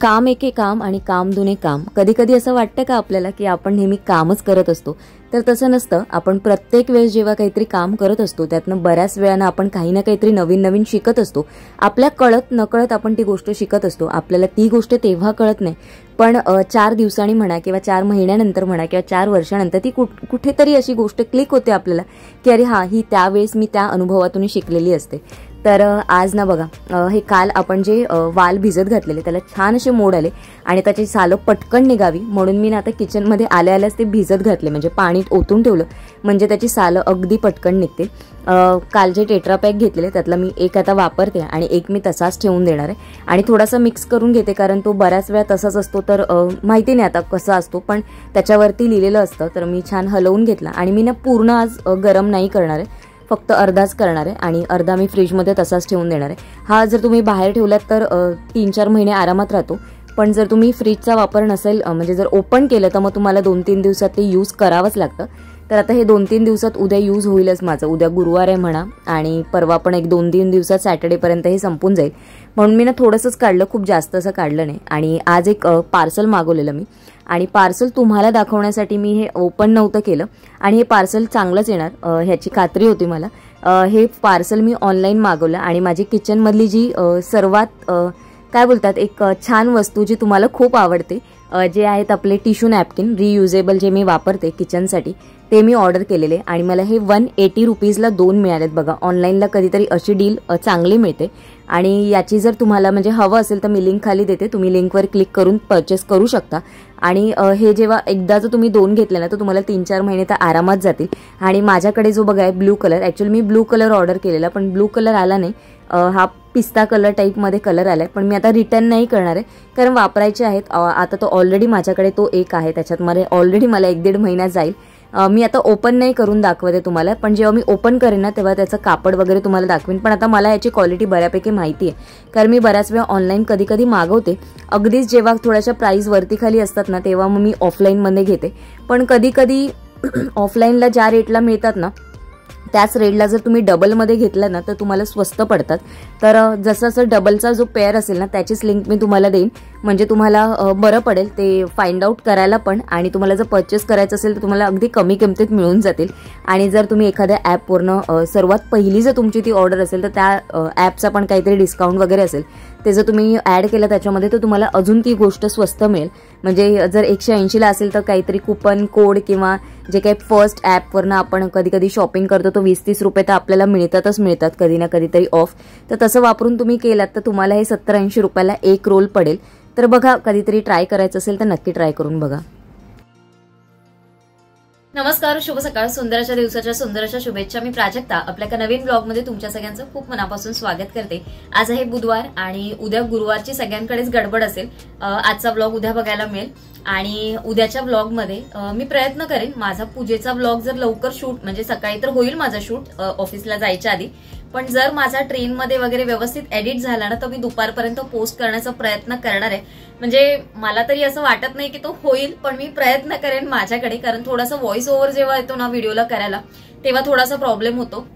काम एके काम आणि काम दुने काम. कधी कधी असं वाटतं का आपल्याला की आपण नेहमी कामच करत असतो, तर तसं नसतं. आपण प्रत्येक वेळेस जेव्हा काहीतरी काम करत असतो त्यातनं बऱ्याच वेळानं आपण काही ना काहीतरी नवीन नवीन शिकत असतो. आपल्या कळत नकळत आपण ती गोष्ट शिकत असतो. आपल्याला ती गोष्ट तेव्हा कळत नाही, पण 4 दिवसांनी म्हणा किंवा 4 महिन्यानंतर म्हणा किंवा 4 वर्षानंतर ती कुठेतरी अशी गोष्ट क्लिक होते आपल्याला की अरे हा, ही त्यावेळेस मी त्या अनुभवातून शिकलेली असते. तर आज ना बघा, हे काल आपण जे वाल भिजत घातलेले त्याला छान असे मोड आले आणि त्याची सालं पटकन निघावी म्हणून मी ना आता किचनमध्ये आल्याच ते भिजत घातले, म्हणजे पाणीत ओतून ठेवलं म्हणजे त्याची सालं अगदी पटकन निघते. काल जे टेट्रा पॅक घेतलेले त्यातला मी एक आता वापरते आणि एक मी तसाच ठेवून देणार आहे आणि थोडासा मिक्स करून घेते, कारण तो बऱ्याच वेळा तसाच असतो. तर माहिती नाही आता कसा असतो, पण त्याच्यावरती लिहिलेलं असतं. तर मी छान हलवून घेतला आणि मी ना पूर्ण आज गरम नाही करणार आहे, फक्त अर्धाच करणार आहे आणि अर्धा मी फ्रीजमध्ये तसाच ठेवून देणार आहे. हा जर तुम्ही बाहेर ठेवलात तर 3-4 महिने आरामात राहतो, पण जर तुम्ही फ्रीजचा वापर नसेल, म्हणजे जर ओपन केलं तर मग तुम्हाला 2-3 दिवसात ते यूज करावंच लागतं. तर आता हे 2-3 दिवसात उद्या यूज होईलच माझं. उद्या गुरुवार आहे म्हणा आणि परवा पण एक 2-3 दिवसात सॅटर्डेपर्यंत हे संपून जाईल, म्हणून मी ना थोडंसंच काढलं, खूप जास्त असं काढलं नाही. आणि आज एक पार्सल मागवलेलं मी आणि पार्सल तुम्हाला दाखवण्यासाठी मी हे ओपन नव्हतं केलं आणि हे पार्सल चांगलंच येणार ह्याची खात्री होती मला. हे पार्सल मी ऑनलाईन मागवलं आणि माझी किचनमधली जी सर्वात काय बोलतात एक छान वस्तू जी तुम्हाला खूप आवडते, जे आहेत आपले टिश्यू नॅपकिन रियुजेबल जे मी वापरते किचनसाठी, ते मी ऑर्डर केलेले आणि मला हे 180 रुपीजला 2 मिळालेत. बघा, ऑनलाईनला कधीतरी अशी डील चांगली मिळते आणि याची जर तुम्हाला म्हणजे हवं असेल तर मी लिंक खाली देते, तुम्ही लिंकवर क्लिक करून परचेस करू शकता. आणि हे जेव्हा एकदा जर तुम्ही 2 घेतले ना तर तुम्हाला 3-4 महिने तर आरामात जातील. आणि माझ्याकडे जो बघा आहे ब्लू कलर, ॲक्च्युअली मी ब्लू कलर ऑर्डर केलेला पण ब्लू कलर आला नाही, हा पिस्ता कलर टाईपमध्ये कलर आलाय, पण मी आता रिटर्न नाही करणार आहे कारण वापरायचे आहेत. आता तो ऑलरेडी माझ्याकडे तो एक आहे, त्याच्यात मला ऑलरेडी मला 1-1.5 महिना जाईल. मी आता ओपन नाही करून दाखवते तुम्हाला, पण जेव्हा मी ओपन करेन ना तेव्हा त्याचं कापड वगैरे तुम्हाला दाखवेन. पण आता मला याची क्वालिटी बऱ्यापैकी माहिती आहे, कारण मी बऱ्याच वेळा ऑनलाईन कधी कधी मागवते. अगदीच जेव्हा थोड्याशा प्राईस वरती खाली असतात ना तेव्हा मग मी ऑफलाईनमध्ये घेते, पण कधी कधी ऑफलाईनला ज्या रेटला मिळतात ना त्याच रेटला जर तुम्ही डबलमध्ये घेतला ना तर तुम्हाला स्वस्त पडतात. तर जसं जसं डबलचा जो पेअर असेल ना त्याचीच लिंक मी तुम्हाला देईन, म्हणजे तुम्हाला बरं पडेल ते फाइंड आउट करायला पण, आणि तुम्हाला जर परचेस करायचं असेल तर तुम्हाला अगदी कमी किमतीत मिळून जातील. आणि जर तुम्ही एखाद्या ॲपवरनं सर्वात पहिली जर तुमची ती ऑर्डर असेल तर त्या ॲपचा पण काहीतरी डिस्काउंट वगैरे असेल ते जर तुम्ही ॲड केलं त्याच्यामध्ये तर तुम्हाला अजून ती गोष्ट स्वस्त मिळेल. म्हणजे जर 180ला असेल तर काहीतरी कुपन कोड किंवा जे काही फर्स्ट ॲपवरनं आपण कधी कधी शॉपिंग करतो तो 20-30 रुपये तर आपल्याला मिळतात कधी ना कधीतरी ऑफ. तर तसं वापरून तुम्ही केलात तर तुम्हाला हे 70-80 रुपयाला एक रोल पडेल. तर बघा, कधीतरी ट्राय करायचं असेल तर नक्की ट्राय करून बघा. नमस्कार, शुभ सकाळ, सुंदरच्या दिवसाच्या सुंदरच्या शुभेच्छा. मी प्राजक्ता आपल्या एका नवीन ब्लॉगमध्ये तुमच्या सगळ्यांचं खूप मनापासून स्वागत करते. आज आहे बुधवार आणि उद्या गुरुवारची सगळ्यांकडेच गडबड असेल. आजचा ब्लॉग उद्या बघायला मिळेल आणि उद्याच्या ब्लॉगमध्ये मी प्रयत्न करेन माझा पूजेचा ब्लॉग जर लवकर शूट, म्हणजे सकाळी तर होईल माझा शूट ऑफिसला जायच्या आधी, पण जर माझा ट्रेनमध्ये वगैरे व्यवस्थित एडिट झाला ना तर मी दुपारपर्यंत पोस्ट करण्याचा प्रयत्न करणार आहे. म्हणजे मला तरी असं वाटत नाही की तो होईल, पण मी प्रयत्न करेन माझ्याकडे, कारण थोडासा व्हॉइस ओव्हर जेव्हा येतो ना व्हिडिओला करायला तेव्हा थोडासा प्रॉब्लेम होतो.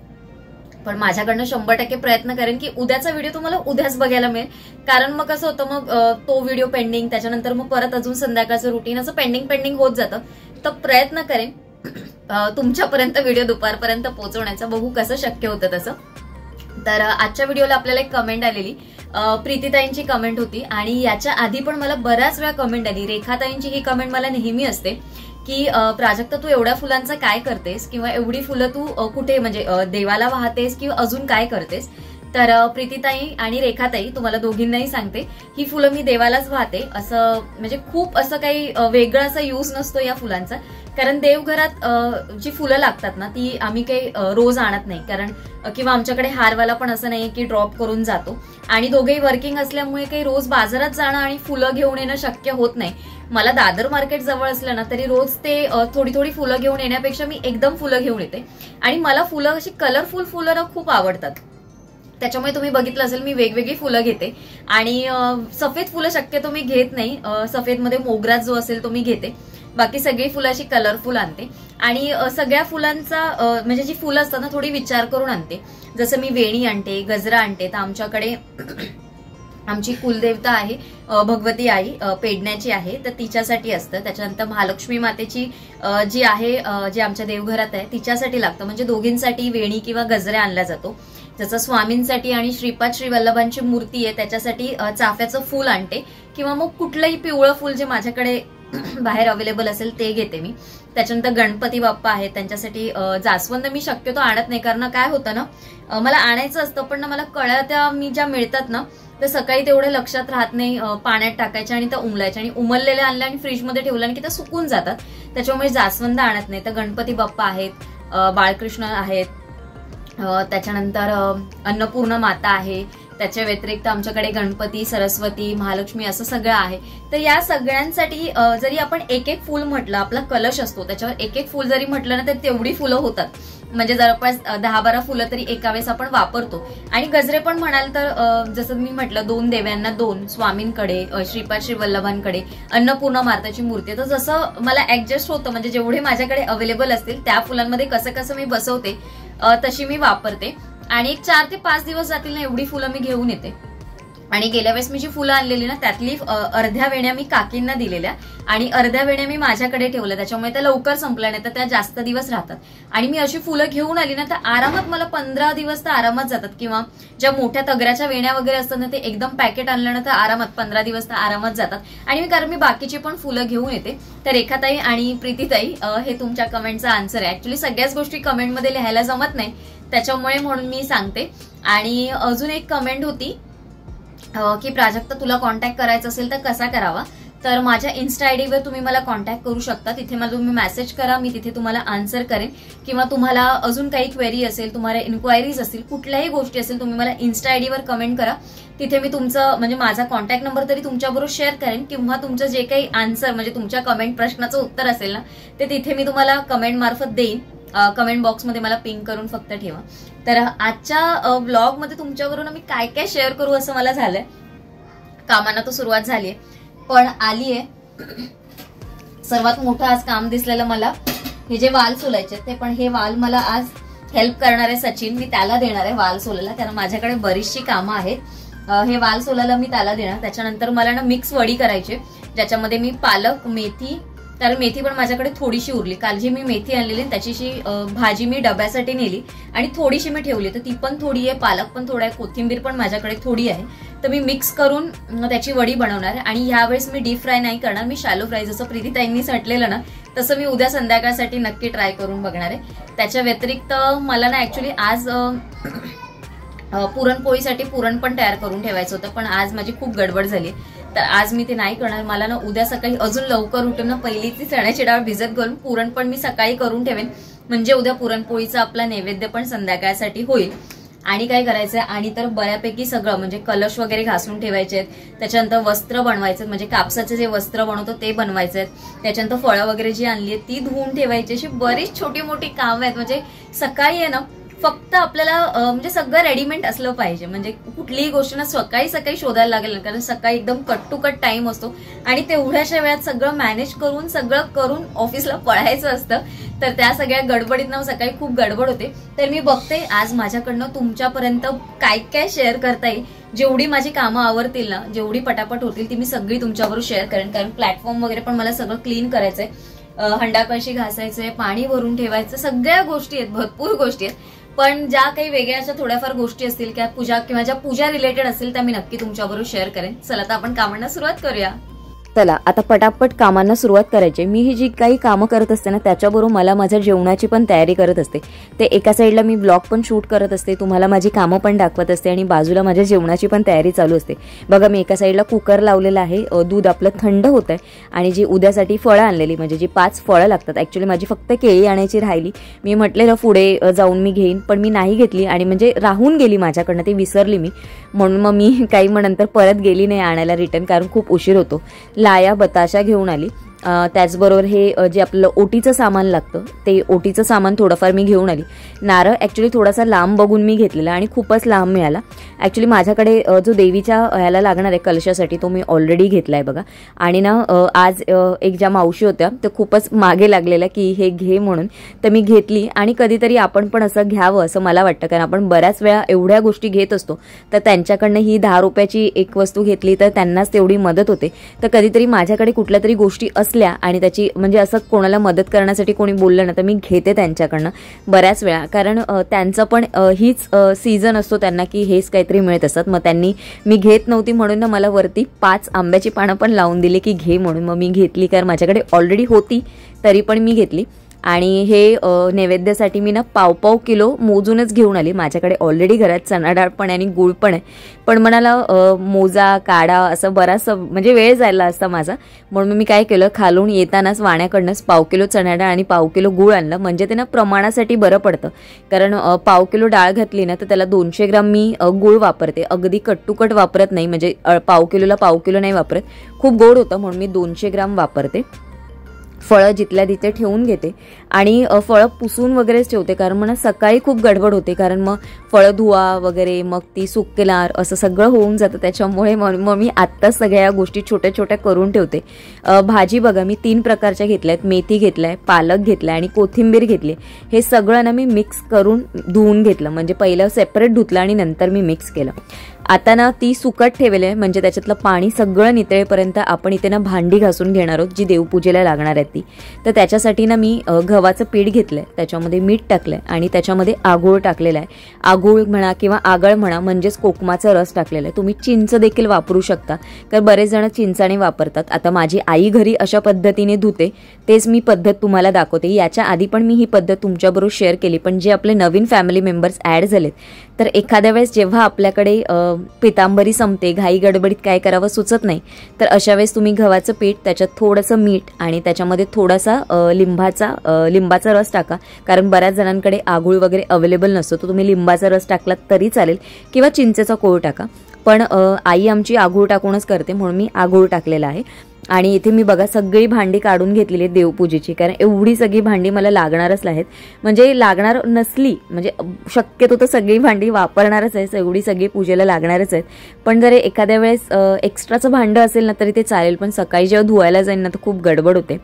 पण माझ्याकडनं 100% प्रयत्न करेन की उद्याचा व्हिडिओ तुम्हाला उद्याच बघायला मिळेल, कारण मग कसं होतं मग तो व्हिडिओ पेंडिंग, त्याच्यानंतर मग परत अजून संध्याकाळचं रुटीन असं पेंडिंग होत जातं. तर प्रयत्न करेन तुमच्यापर्यंत व्हिडिओ दुपारपर्यंत पोहोचवण्याचा, बघू कसं शक्य होतं तसं. तर आजच्या व्हिडिओला आपल्याला एक कमेंट आलेली, प्रीतीताईंची कमेंट होती आणि याच्या आधी पण मला बऱ्याच वेळा कमेंट आली. रेखाताईंची ही कमेंट मला नेहमी असते की प्राजक्ता तू एवढ्या फुलांचं काय करतेस, किंवा एवढी फुलं तू कुठे म्हणजे देवाला वाहतेस किंवा अजून काय करतेस. तर प्रीतीताई आणि रेखाताई तुम्हाला दोघींनाही सांगते, ही फुलं मी देवालाच वाहते. असं म्हणजे खूप असं काही वेगळं असा यूज नसतो या फुलांचा, कारण देवघरात जी फुलं लागतात ना ती आम्ही काही रोज आणत नाही, कारण किंवा आमच्याकडे हारवाला पण असं नाही की ड्रॉप करून जातो, आणि दोघेही वर्किंग असल्यामुळे काही रोज बाजारात जाणं आणि फुलं घेऊन येणं शक्य होत नाही. मला दादर मार्केट जवळ असलं ना तरी रोज ते थोडी थोडी फुलं घेऊन येण्यापेक्षा मी एकदम फुलं घेऊन येते. आणि मला फुलं अशी कलरफुल फुलं खूप आवडतात, त्याच्यामुळे तुम्ही बघितलं असेल मी वेगवेगळी फुलं घेते. आणि सफेद फुलं शक्यतो मी घेत नाही, सफेदमध्ये मोगरा जो असेल तो मी घेते, बाकी सगळी फुलं अशी कलरफुल आणते. आणि सगळ्या फुलांचा म्हणजे जी फुलं असतात ना थोडी विचार करून आणते. जसं मी वेणी आणते, गजरा आणते, तर आमच्याकडे आमची कुलदेवता आहे भगवती आई पेडण्याची आहे, तर तिच्यासाठी असतं. त्याच्यानंतर महालक्ष्मी मातेची जी आहे जी आमच्या देवघरात आहे तिच्यासाठी लागतं, म्हणजे दोघींसाठी वेणी किंवा गजरा आणला जातो. जसं स्वामींसाठी आणि श्रीपाद श्री वल्लभांची मूर्ती आहे त्याच्यासाठी चाफ्याचं फूल आणते, किंवा मग कुठलंही पिवळं फूल जे माझ्याकडे बाहेर अवेलेबल असेल ते घेते मी. त्याच्यानंतर गणपती बाप्पा आहेत त्यांच्यासाठी जास्वंद मी शक्यतो आणत नाही, कारण काय होतं ना मला आणायचं असतं पण ना मला कळ्या त्या मी ज्या मिळतात ना तर सकाळी तेवढे लक्षात राहत नाही, पाण्यात टाकायच्या आणि त्या उमलायच्या, आणि उमललेल्या आणल्या आणि फ्रीजमध्ये ठेवल्या आणि की त्या सुकून जातात, त्याच्यामुळे जास्वंद आणत नाही. तर गणपती बाप्पा आहेत, बाळकृष्ण आहेत, त्याच्यानंतर अन्नपूर्ण माता आहे, त्याच्या व्यतिरिक्त आमच्याकडे गणपती, सरस्वती, महालक्ष्मी असं सगळं आहे. तर या सगळ्यांसाठी जरी आपण एक एक फूल म्हटलं, आपला कलश असतो त्याच्यावर एक एक फूल जरी म्हटलं ना तर तेवढी फुलं होतात, म्हणजे जवळपास 10-12 फुलं तरी एका वेळेस आपण वापरतो. आणि गजरे पण म्हणाल तर जसं मी म्हटलं 2 देव्यांना 2, स्वामींकडे, श्रीपाद श्री वल्लभांकडे, अन्नपूर्ण माताची मूर्ती. तर जसं मला ऍडजस्ट होतं, म्हणजे जेवढे माझ्याकडे अवेलेबल असतील त्या फुलांमध्ये कसं कसं मी बसवते तशी मी वापरते. आणि 4 ते 5 दिवस जातील ना एवढी फुलं मी घेऊन येते. आणि गेल्या वेळेस मी जी फुलं आणलेली ना त्यातली अर्ध्या वेण्या मी काकींना दिलेल्या आणि अर्ध्या वेण्या मी माझ्याकडे ठेवल्या, त्याच्यामुळे त्या लवकर संपल्या, नाही तर त्या जास्त दिवस राहतात. आणि मी अशी फुलं घेऊन आली ना तर आरामात मला 15 दिवस तर आरामात जातात. किंवा ज्या मोठ्या तगऱ्याच्या वेण्या वगैरे असतात ना ते एकदम पॅकेट आणलं ना तर आरामात 15 दिवस तर आरामात जातात. आणि मी कारण मी बाकीची पण फुलं घेऊन येते. तर रेखाताई आणि प्रीतीताई हे तुमच्या कमेंटचा आन्सर आहे. ऍक्च्युली सगळ्याच गोष्टी कमेंटमध्ये लिहायला जमत नाही त्याच्यामुळे म्हणून मी सांगते. आणि अजून एक कमेंट होती की प्राजक्ता तुला कॉन्टॅक्ट करायचा असेल तर कसा करावा. तर माझ्या इन्स्टा आयडीवर तुम्ही मला कॉन्टॅक्ट करू शकता, तिथे मला तुम्ही मेसेज करा, मी तिथे तुम्हाला आन्सर करेन. किंवा तुम्हाला अजून काही क्वेरी असेल, तुम्हाला इन्क्वायरीज असतील, कुठल्याही गोष्टी असेल, तुम्ही मला इन्स्टा आयडीवर कमेंट करा. तिथे मी तुमचं म्हणजे माझा कॉन्टॅक्ट नंबर तरी तुमच्याबरोबर शेअर करेन, किंवा तुमचं जे काही आन्सर म्हणजे तुमच्या कमेंट प्रश्नाचं उत्तर असेल ना ते तिथे मी तुम्हाला कमेंट मार्फत देईन. कमेंट बॉक्समध्ये मला पिंक करून फक्त ठेवा. तर आजच्या ब्लॉग मध्ये तुमच्यावरून मी काय काय शेअर करू असं मला झालंय. कामांना तर सुरुवात झालीये पण आलीये. सर्वात मोठं आज काम दिसलेलं मला हे जे वाल सोलायचे ते, पण हे वाल मला आज हेल्प करणारे सचिन, मी त्याला देणार आहे वाल सोलायला, कारण माझ्याकडे बरीचशी कामं आहेत. हे वाल सोलायला मी त्याला देणार. त्याच्यानंतर मला ना मिक्स वडी करायची ज्याच्यामध्ये मी पालक, मेथी, कारण मेथी पण माझ्याकडे थोडीशी उरली, काल जी मी मेथी आणलेली त्याची भाजी मी डब्यासाठी नेली आणि थोडीशी मी ठेवली, तर ती पण थोडी आहे, पालक पण थोडा आहे, कोथिंबीर पण माझ्याकडे थोडी आहे. तर मी मिक्स करून त्याची वडी बनवणार आहे. आणि यावेळेस मी डीप फ्राय नाही करणार, मी शॅलो फ्राय जसं प्रीतीताईंनी म्हटलेलं ना तसं मी उद्या संध्याकाळसाठी नक्की ट्राय करून बघणार आहे. त्याच्या व्यतिरिक्त मला ना ऍक्च्युली आज पुरणपोळीसाठी पुरण पण तयार करून ठेवायचं होतं, पण आज माझी खूप गडबड झाली तर आज मी ते नाही करणार. मला ना उद्या सकाळी अजून लवकर उठून ना पहिली ती चण्याची डाळ भिजत घालून पुरण पण मी सकाळी करून ठेवेन, म्हणजे उद्या पुरणपोळीचा आपला नैवेद्य पण संध्याकाळसाठी होईल. आणि काय करायचंय, आणि तर बऱ्यापैकी सगळं म्हणजे कलश वगैरे घासून ठेवायचे आहेत, त्याच्यानंतर वस्त्र बनवायचे म्हणजे कापसाचे जे वस्त्र बनवतो ते बनवायचे आहेत, त्याच्यानंतर फळं वगैरे जी आणली आहेत ती धुवून ठेवायची. अशी बरीच छोटी मोठी कामं आहेत. म्हणजे सकाळी आहे ना फक्त आपल्याला म्हणजे सगळं रेडीमेड असलं पाहिजे, म्हणजे कुठलीही गोष्ट ना सकाळी सकाळी शोधायला लागेल, कारण सकाळी एकदम कट टू कट टाइम असतो आणि तेवढ्याशा वेळात सगळं मॅनेज करून सगळं करून ऑफिसला पळायचं असतं. तर त्या सगळ्या गडबडीत ना सकाळी खूप गडबड होते. तर मी बघते आज माझ्याकडनं तुमच्यापर्यंत काय काय शेअर करता येईल. जेवढी माझी कामं आवरतील ना, जेवढी पटापट होतील ती मी सगळी तुमच्याबरोबर शेअर करेन, कारण प्लॅटफॉर्म वगैरे पण मला सगळं क्लीन करायचंय, हंडाकळशी घासायचंय, पाणी भरून ठेवायचं, सगळ्या गोष्टी आहेत, भरपूर गोष्टी आहेत. पण ज्या काही वेगळ्या अशा थोड्याफार गोष्टी असतील किंवा पूजा किंवा ज्या पूजा रिलेटेड असतील त्या मी नक्की तुमच्याबरोबर शेअर करेन. चला आता आपण कामांना सुरुवात करूया. चला आता पटापट कामांना सुरुवात करायची. मी ही जी काही कामं करत असते ना त्याच्याबरोबर मला माझ्या जेवणाची पण तयारी करत असते. ते एका साईडला मी ब्लॉग पण शूट करत असते, तुम्हाला माझी कामं पण दाखवत असते आणि बाजूला माझ्या जेवणाची पण तयारी चालू असते. बघा मी एका साईडला कुकर लावलेला आहे, दूध आपलं थंड होत आहे आणि जी उद्यासाठी फळं आणलेली म्हणजे जी 5 फळं लागतात. ऍक्च्युली माझी फक्त केळी आणायची राहिली, मी म्हटलेलं पुढे जाऊन मी घेईन पण मी नाही घेतली आणि म्हणजे राहून गेली माझ्याकडनं, ती विसरली मी, म्हणून मग मी काही नंतर परत गेली नाही आणायला रिटर्न, कारण खूप उशीर होतो. लाया बताशा घेऊन आली त्याचबरोबर हे जे आपलं ओटीचं सामान लागतं ते ओटीचं सामान थोडंफार मी घेऊन आली. नारळ ॲक्च्युली थोडासा लांब बघून मी घेतलेला आणि खूपच लांब मिळाला. ॲक्च्युली माझ्याकडे जो देवीच्या ह्याला लागणार आहे कलशासाठी तो मी ऑलरेडी घेतला आहे बघा. आणि ना आज एक ज्या मावशी होत्या त्या खूपच मागे लागलेल्या की हे घे म्हणून, तर मी घेतली. आणि कधीतरी आपण पण असं घ्यावं असं मला वाटतं, कारण आपण बऱ्याच वेळा एवढ्या गोष्टी घेत असतो, तर त्यांच्याकडनं ही 10 रुपयाची एक वस्तू घेतली तर त्यांनाच तेवढी मदत होते. तर कधीतरी माझ्याकडे कुठल्या तरी गोष्टी असल्या आणि त्याची म्हणजे असं कोणाला मदत करण्यासाठी कोणी बोललं ना तर मी घेते त्यांच्याकडनं बऱ्याच वेळा, कारण त्यांचं पण हीच सीझन असतो त्यांना की हेच काहीतरी मिळत असतात. मग मी घेत नव्हती म्हणून ना मला वरती 5 आंब्याची पानं पण लावून दिली की घे म्हणून. मग मी घेतली, कारण माझ्याकडे ऑलरेडी होती तरी पण मी घेतली. आणि हे नैवेद्यासाठी मी ना 1.5 किलो मोजूनच घेऊन आली. माझ्याकडे ऑलरेडी घरात चणा डाळ पण आहे आणि गुळ पण आहे, पण म्हणाला मोजा काढा असं बराचसा म्हणजे वेळ जायला असता माझा, म्हणून मी काय केलं खालून येतानाच वाण्याकडनंच 1.5 किलो चणा डाळ आणि 1.5 किलो गुळ आणलं. म्हणजे ते ना प्रमाणासाठी बरं पडतं, कारण 1.5 किलो डाळ घातली ना तर त्याला 200 ग्राम मी गुळ वापरते. अगदी कट्टुकट वापरत नाही, म्हणजे 1.5 किलोला 1.5 किलो नाही वापरत. खूप गोड होतं म्हणून मी 200 ग्राम वापरते. फळं जिथल्या तिथे ठेवून घेते आणि फळं पुसून वगैरेच ठेवते, कारण मला सकाळी खूप गडबड होते, कारण मग फळं धुवा वगैरे मग ती सुकणार असं सगळं होऊन जातं. त्याच्यामुळे मग मी आत्ताच सगळ्या या गोष्टी छोट्या छोट्या करून ठेवते. भाजी बघा मी 3 प्रकारच्या घेतल्या आहेत. मेथी घेतलाय, पालक घेतलाय आणि कोथिंबीर घेतली. हे सगळं ना मी मिक्स करून धुवून घेतलं, म्हणजे पहिलं सेपरेट धुतलं आणि नंतर मी मिक्स केलं. आता ना ती सुकट ठेवले आहे, म्हणजे त्याच्यातलं पाणी सगळं नितळेपर्यंत आपण इथे ना भांडी घासून घेणार आहोत जी देवपूजेला लागणार आहेत ती. तर त्याच्यासाठी ना मी गव्हाचं पीठ घेतलंय, त्याच्यामध्ये मीठ टाकलंय आणि त्याच्यामध्ये आगूळ टाकलेला आहे. आगूळ म्हणा किंवा आगळ म्हणा म्हणजेच कोकमाचा रस टाकलेला आहे. तुम्ही चिंच देखील वापरू शकता, कारण बरेच जण चिंचाने वापरतात. आता माझी आई घरी अशा पद्धतीने धुते, तेच मी पद्धत तुम्हाला दाखवते. याच्या आधी पण मी ही पद्धत तुमच्याबरोबर शेअर केली, पण जे आपले नवीन फॅमिली मेंबर्स ॲड झालेत तर एखाद्या वेळेस जेव्हा आपल्याकडे पितांबरी संपते, घाई गडबडीत काय करावं सुचत नाही, तर अशा वेळेस तुम्ही गव्हाचं पीठ, त्याच्यात थोडंसं मीठ आणि त्याच्यामध्ये थोडासा लिंबाचा रस टाका, कारण बऱ्याच जणांकडे आगूळ वगैरे अवेलेबल नसतो. तर तुम्ही लिंबाचा रस टाकलात तरी चालेल किंवा चिंचेचा कोळ टाका, पण आई आमची आगूळ टाकूनच करते म्हणून मी आगूळ टाकलेला आहे. आणि इथे मी बघा सगळी भांडी काढून घेतलेली आहेत देवपूजेची, कारण एवढी सगळी भांडी मला लागणारच आहेत. म्हणजे लागणार नसली म्हणजे शक्यतो तर सगळी भांडी वापरणारच आहे, एवढी सगळी पूजेला लागणारच आहेत. पण जर एखाद्या वेळेस एक्स्ट्राचं भांडं असेल ना तरी ते चालेल, पण सकाळी जेव्हा धुवायला जाईल ना तर खूप गडबड होते.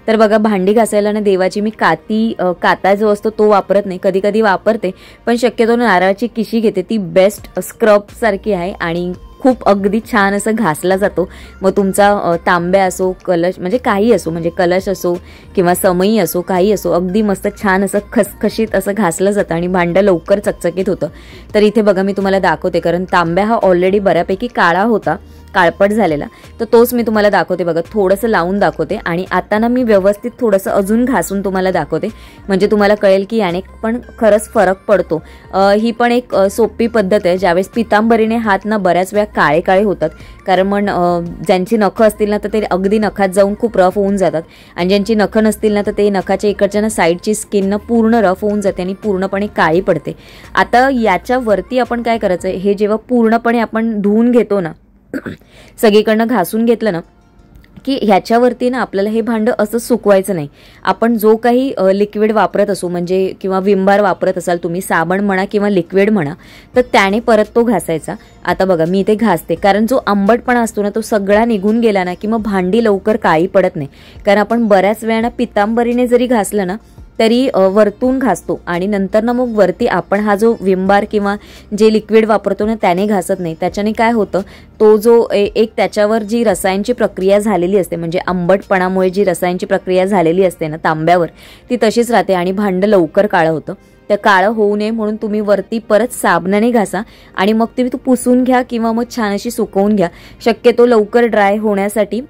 तर बघा भांडी घासायला ना देवाची मी काता जो असतो तो वापरत नाही, कधी कधी वापरते, पण शक्यतो नारळाची किशी घेते. ती बेस्ट स्क्रब सारखी आहे आणि खूप अगदी छान असं घासला जातो. मग तुमचा तांब्या असो, कलश म्हणजे काही असो, म्हणजे कलश असो किंवा समई असो, काही असो, अगदी मस्त छान असं खसखशीत असं घासलं जातं आणि भांडं लवकर चकचकीत होतं. तर इथे बघा मी तुम्हाला दाखवते, कारण तांब्या हा ऑलरेडी बऱ्यापैकी काळा होता, काळपट झालेला, तर तोच मी तुम्हाला दाखवते. बघा थोडंसं लावून दाखवते आणि आता ना मी व्यवस्थित थोडंसं अजून घासून तुम्हाला दाखवते, म्हणजे तुम्हाला कळेल की याने पण खरंच फरक पडतो. ही पण एक सोपी पद्धत आहे. ज्यावेळेस पितांबरीने हात ना बऱ्याच वेळा काळे काळे होतात, कारण मग ज्यांची नखं असतील ना तर ते अगदी नखात जाऊन खूप रफ होऊन जातात, आणि ज्यांची नखं नसतील ना तर ते नखाच्या इकडच्या ना साईडची स्किन ना पूर्ण रफ होऊन जाते आणि पूर्णपणे काळी पडते. आता याच्यावरती आपण काय करायचं, हे जेव्हा पूर्णपणे आपण धुवून घेतो ना, सगळीकडनं घासून घेतलं ना की ह्याच्यावरती ना आपल्याला हे भांडं असं सुकवायचं नाही. आपण जो काही लिक्विड वापरत असू, म्हणजे किंवा विम बार वापरत असाल तुम्ही, साबण म्हणा किंवा लिक्विड म्हणा, तर त्याने परत तो घासायचा. आता बघा मी इथे घासते, कारण जो आंबटपणा असतो ना तो सगळा निघून गेला ना की मग भांडी लवकर काळी पडत नाही. कारण आपण बऱ्याच वेळा पितांबरीने जरी घासलं ना तरी वरतून घासतो आणि नंतर ना मग वरती आपण हा जो विम बार किंवा जे लिक्विड वापरतो ना त्याने घासत नाही. त्याच्याने काय होतं, तो जो एक त्याच्यावर जी रसायनची प्रक्रिया झालेली असते, म्हणजे आंबटपणामुळे जी रसायनची प्रक्रिया झालेली असते ना तांब्यावर, ती तशीच राहते आणि भांडं लवकर काळं होतं. तर काळं होऊ नये म्हणून तुम्ही वरती परत साबणाने घासा आणि मग तुम्ही पुसून घ्या किंवा मग छान अशी सुकवून घ्या. शक्यतो लवकर ड्राय होण्यासाठी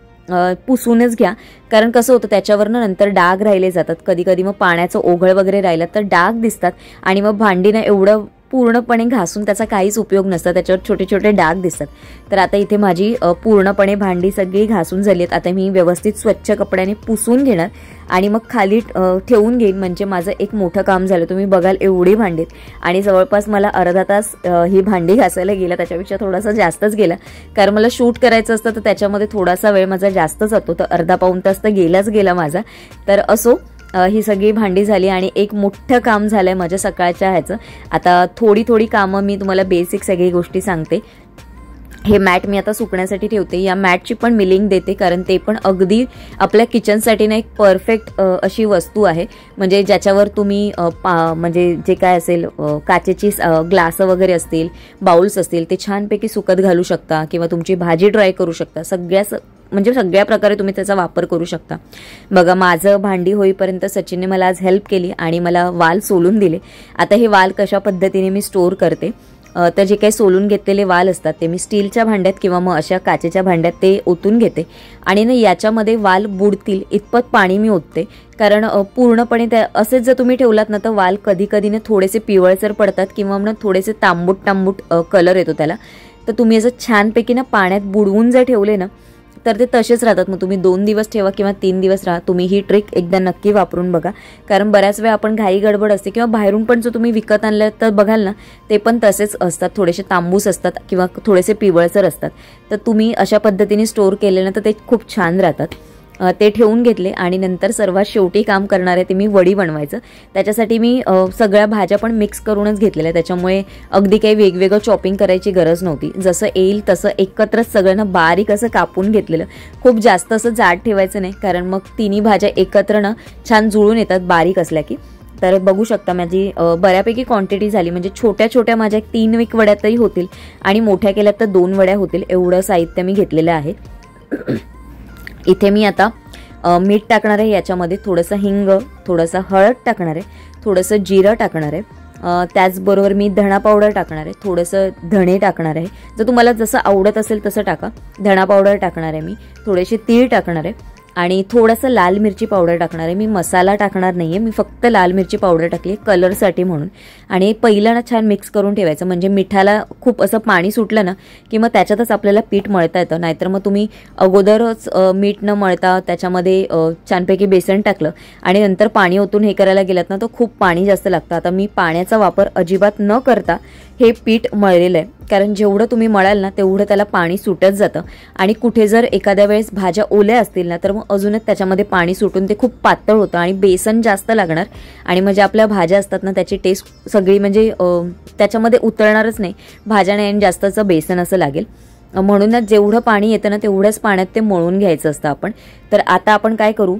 पुसूनच घ्या, कारण कसं होतं त्याच्यावरनं नंतर डाग राहिले जातात. कधी कधी मग पाण्याचं ओघळ वगैरे राहिलं तर डाग दिसतात आणि मग भांडी ना एवढं पूर्णपणे घासून त्याचा काहीच उपयोग नसतो, त्याच्यावर छोटे छोटे डाग दिसतात. तर आता इथे माझी पूर्णपणे भांडी सगळी घासून झाली आहेत. आता मी व्यवस्थित स्वच्छ कपड्याने पुसून घेणार आणि मग खाली ठेवून घेईन, म्हणजे माझं एक मोठं काम झालं. तुम्ही बघाल एवढी भांडीत आणि जवळपास मला अर्धा तास ही भांडी घासायला गेला, त्याच्यापेक्षा थोडासा जास्तच गेला, कारण मला शूट करायचं असतं तर त्याच्यामध्ये थोडासा वेळ माझा जास्त जातो. तर अर्धा पाऊण तास तर गेलाच गेला माझा. तर असो, ही सगळी भांडी झाली आणि एक मोठं काम झालंय माझ्या सकाळच्या ह्याचं. आता थोडी थोडी कामं मी तुम्हाला बेसिक सगळी गोष्टी सांगते. हे मॅट मी आता सुकण्यासाठी ठेवते. या मॅटची पण मी लिंक देते, कारण ते पण अगदी आपल्या किचनसाठी ना एक परफेक्ट अशी वस्तू आहे, म्हणजे ज्याच्यावर तुम्ही म्हणजे जे काय असेल काचेची ग्लास वगैरे असतील, बाउल्स असतील, ते छानपैकी सुकत घालू शकता किंवा तुमची भाजी ड्राय करू शकता. सगळ्या प्रकारे तुम्ही त्याचा वापर करू शकता. बघा, माझं भांडी होईपर्यंत सचिनने मला आज हेल्प केली आणि मला वाल सोलून दिले. आता हे वाल कशा पद्धतीने मी स्टोअर करते, तर जे काही सोलून घेतलेले वाल असतात ते मी स्टीलच्या भांड्यात किंवा मग अशा काचेच्या भांड्यात ते ओतून घेते आणि ना याच्यामध्ये वाल बुडतील इतपत पाणी मी ओतते, कारण पूर्णपणे त्या असेच जर तुम्ही ठेवलात ना तर वाल कधी कधी ना थोडेसे पिवळसर पडतात किंवा मग थोडेसे तांबूट कलर येतो त्याला. तर तुम्ही असं छानपैकी ना पाण्यात बुडवून जर ठेवले ना तर ते तसेच राहतात. मग तुम्ही 2 दिवस ठेवा किंवा 3 दिवस राहा, तुम्ही ही ट्रिक एकदा नक्की वापरून बघा, कारण बऱ्याच वेळा आपण घाई गडबड असते किंवा बाहेरून पण जो तुम्ही विकत आणलं तर बघाल ना ते पण तसेच असतात, थोडेसे तांबूस असतात किंवा थोडेसे पिवळसर असतात. तर तुम्ही अशा पद्धतीने स्टोअर केले ना तर ते खूप छान राहतात. ते ठेवून घेतले आणि नंतर सर्वात शेवटी काम करणार आहे ते मी वडी बनवायचं. त्याच्यासाठी मी सगळ्या भाज्या पण मिक्स करूनच घेतलेल्या, त्याच्यामुळे अगदी काही वेगवेगळं चॉपिंग करायची गरज नव्हती. जसं येईल तसं एकत्रच सगळ्यांना बारीक असं कापून घेतलेलं. खूप जास्त असं जाड ठेवायचं नाही, कारण मग तिन्ही भाज्या एकत्र ना छान जुळून येतात बारीक असल्या की. तर बघू शकता माझी बऱ्यापैकी क्वांटिटी झाली, म्हणजे छोट्या छोट्या माझ्या 3 वड्या तरी होतील आणि मोठ्या केल्यात तर 2 वड्या होतील, एवढं साहित्य मी घेतलेलं आहे. इथे मी आता मीठ टाकणार आहे, याच्यामध्ये थोडंसं हिंग, थोडंसं हळद टाकणार आहे, थोडंसं जिरं टाकणार आहे, त्याचबरोबर मी धणा पावडर टाकणार आहे, थोडंसं धणे टाकणार आहे. जर तुम्हाला जसं आवडत असेल तसं टाका. धणा पावडर टाकणार आहे मी, थोडेसे तीळ टाकणार आहे आणि थोडंसं लाल मिरची पावडर टाकणार आहे. मी मसाला टाकणार नाहीये, मी फक्त लाल मिरची पावडर टाकली कलरसाठी म्हणून. आणि पहिलं ना छान मिक्स करून ठेवायचं, म्हणजे मिठाला खूप असं पाणी सुटलं ना की मग त्याच्यातच आपल्याला पीठ मळता येतं. नाहीतर मग तुम्ही अगोदरच मीठ न मळता त्याच्यामध्ये छानपैकी बेसन टाकलं आणि नंतर पाणी ओतून हे करायला गेलात ना तर खूप पाणी जास्त लागतं. आता मी पाण्याचा वापर अजिबात न करता हे पीठ मळलेलं आहे, कारण जेवढं तुम्ही मळाल ना तेवढं त्याला पाणी सुटत जातं आणि कुठे जर एखाद्या वेळेस भाज्या ओल्या असतील ना तर मग अजूनच त्याच्यामध्ये पाणी सुटून ते खूप पातळ होतं आणि बेसन जास्त लागणार आणि म्हणजे आपल्या भाज्या असतात ना त्याची टेस्ट सगळी म्हणजे त्याच्यामध्ये उतरणारच नाही, भाज्या नाही आणि जास्तचं बेसन असं लागेल. म्हणूनच जेवढं पाणी येतं ना तेवढ्याच पाण्यात ते मळून घ्यायचं असतं आपण. तर आता आपण काय करू,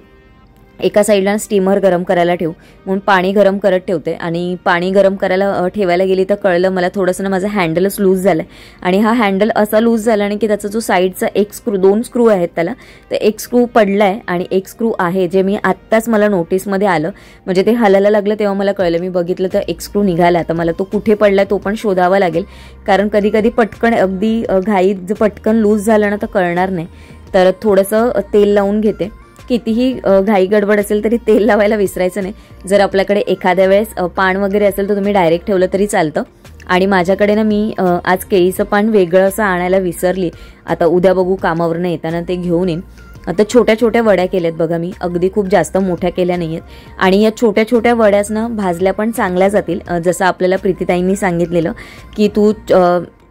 एका साईडला स्टीमर गरम करायला ठेवू म्हणून पाणी गरम करत ठेवते आणि पाणी गरम करायला ठेवायला गेली तर कळलं मला थोडंसं ना माझा हँडलच लूज झालाय आणि हा हँडल असा लूज झाला नाही की त्याचा जो साईडचा एक स्क्रू, 2 स्क्रू आहेत त्याला, तर एक स्क्रू पडलाय आणि एक स्क्रू आहे जे मी आत्ताच मला नोटीसमध्ये आलं, म्हणजे ते हलायला लागलं तेव्हा मला कळलं. मी बघितलं तर एक स्क्रू निघाला. आता मला तो कुठे पडलाय तो पण शोधावा लागेल, कारण कधी कधी पटकन अगदी घाईत पटकन लूज झालं ना तर कळणार नाही. तर थोडंसं तेल लावून घेते. कितीही घाई गडबड असेल तरी तेल लावायला विसरायचं नाही. जर आपल्याकडे एखाद्या वेळेस पान वगैरे असेल तर तुम्ही डायरेक्ट ठेवलं तरी चालतं. आणि माझ्याकडे ना मी आज केळीचं पान वेगळं असं आणायला विसरली. आता उद्या बघू कामावरनं येताना ते घेऊन येईन. आता छोट्या छोट्या वड्या केल्यात बघा मी, अगदी खूप जास्त मोठ्या केल्या नाहीयेत. आणि या छोट्या छोट्या वड्याच ना भाजल्या पण चांगल्या जातील. जसं आपल्याला प्रीतीताईंनी सांगितलेलं की तू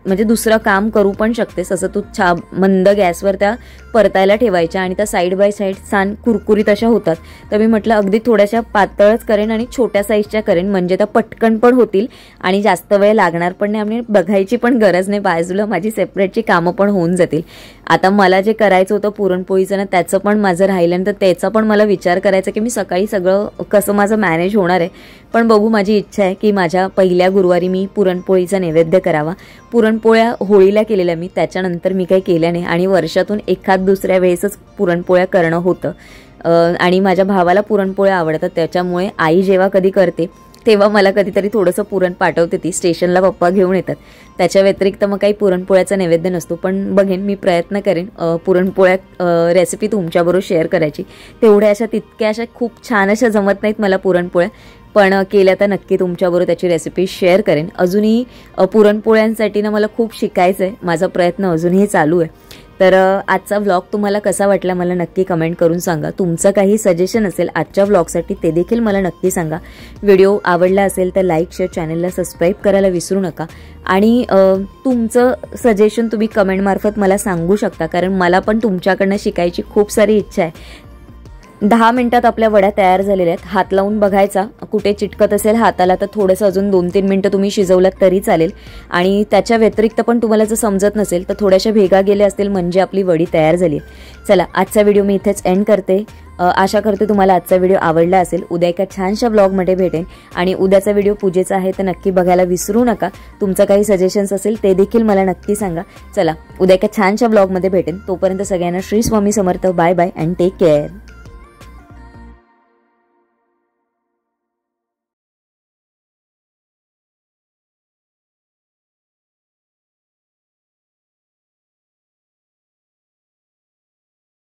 म्हणजे दुसरं काम करू पण शकतेस, असं तू मंद गॅसवर त्या परतायला ठेवायच्या आणि त्या साईड बाय साईड छान कुरकुरीत अशा होतात. तर मी म्हटलं अगदी थोड्याशा पातळच करेन आणि छोट्या साईजच्या करेन, म्हणजे त्या पटकन पण होतील आणि जास्त वेळ लागणार पण नाही आणि बघायची पण गरज नाही, बाजूला माझी सेपरेटची कामं पण होऊन जातील. आता मला जे करायचं होतं पुरणपोळीचं ना त्याचं पण माझं राहिलं, तर त्याचा पण मला विचार करायचा की मी सकाळी सगळं कसं माझं मॅनेज होणार आहे. पण बघू, माझी इच्छा आहे की माझ्या पहिल्या गुरुवारी मी पुरणपोळीचा नैवेद्य करावा. पुरणपोळ्या होळीला केलेल्या मी, त्याच्यानंतर मी काही केल्या नाही आणि वर्षातून एखाद दुसऱ्या वेळेसच पुरणपोळ्या करणं होतं. आणि माझ्या भावाला पुरणपोळ्या आवडतात, त्याच्यामुळे आई जेव्हा कधी करते तेव्हा मला कधीतरी थोडंसं पुरण पाठवते ती, स्टेशनला पप्पा घेऊन येतात. त्याच्या व्यतिरिक्त मग काही पुरणपोळ्याचा नैवेद्य नसतो. पण बघेन, मी प्रयत्न करेन पुरणपोळ्या रेसिपी तुमच्याबरोबर शेअर करायची. तेवढ्या अशा तितक्या अशा खूप छान अशा जमत नाहीत मला पुरणपोळ्या, पण केल्या तर नक्की तुमच्याबरोबर त्याची रेसिपी शेअर करेन. अजूनही पुरणपोळ्यांसाठी ना मला खूप शिकायचं आहे, माझा प्रयत्न अजूनही चालू आहे. तर आजचा व्लॉग तुम्हाला कसा वाटला मला नक्की कमेंट करून सांगा. तुमचं काही सजेशन असेल आजच्या व्लॉगसाठी ते देखील मला नक्की सांगा. व्हिडिओ आवडला असेल तर लाईक शेअर, चॅनलला सबस्क्राईब करायला विसरू नका. आणि तुमचं सजेशन तुम्ही कमेंटमार्फत मला सांगू शकता, कारण मला पण तुमच्याकडनं शिकायची खूप सारी इच्छा आहे. 10 मिनिटात आपल्या वड्या तयार झालेल्या आहेत. हात लावून बघायचा, कुठे चिटकत असेल हाताला तर थोडंसं अजून 2-3 मिनिटं तुम्ही शिजवलात तरी चालेल. आणि त्याच्या व्यतिरिक्त पण तुम्हाला जर समजत नसेल तर थोड्याशा भेगा गेल्या असतील म्हणजे आपली वडी तयार झाली. चला, आजचा व्हिडिओ मी इथेच एंड करते. आशा करते तुम्हाला आजचा व्हिडिओ आवडला असेल. उद्या एका छानशा ब्लॉगमध्ये भेटेन आणि उद्याचा व्हिडिओ पूजेचा आहे तर नक्की बघायला विसरू नका. तुमचं काही सजेशन्स असेल ते देखील मला नक्की सांगा. चला, उद्या एका छानशा ब्लॉगमध्ये भेटेन. तोपर्यंत सगळ्यांना Shri Swami Samarth. Bye bye and take care.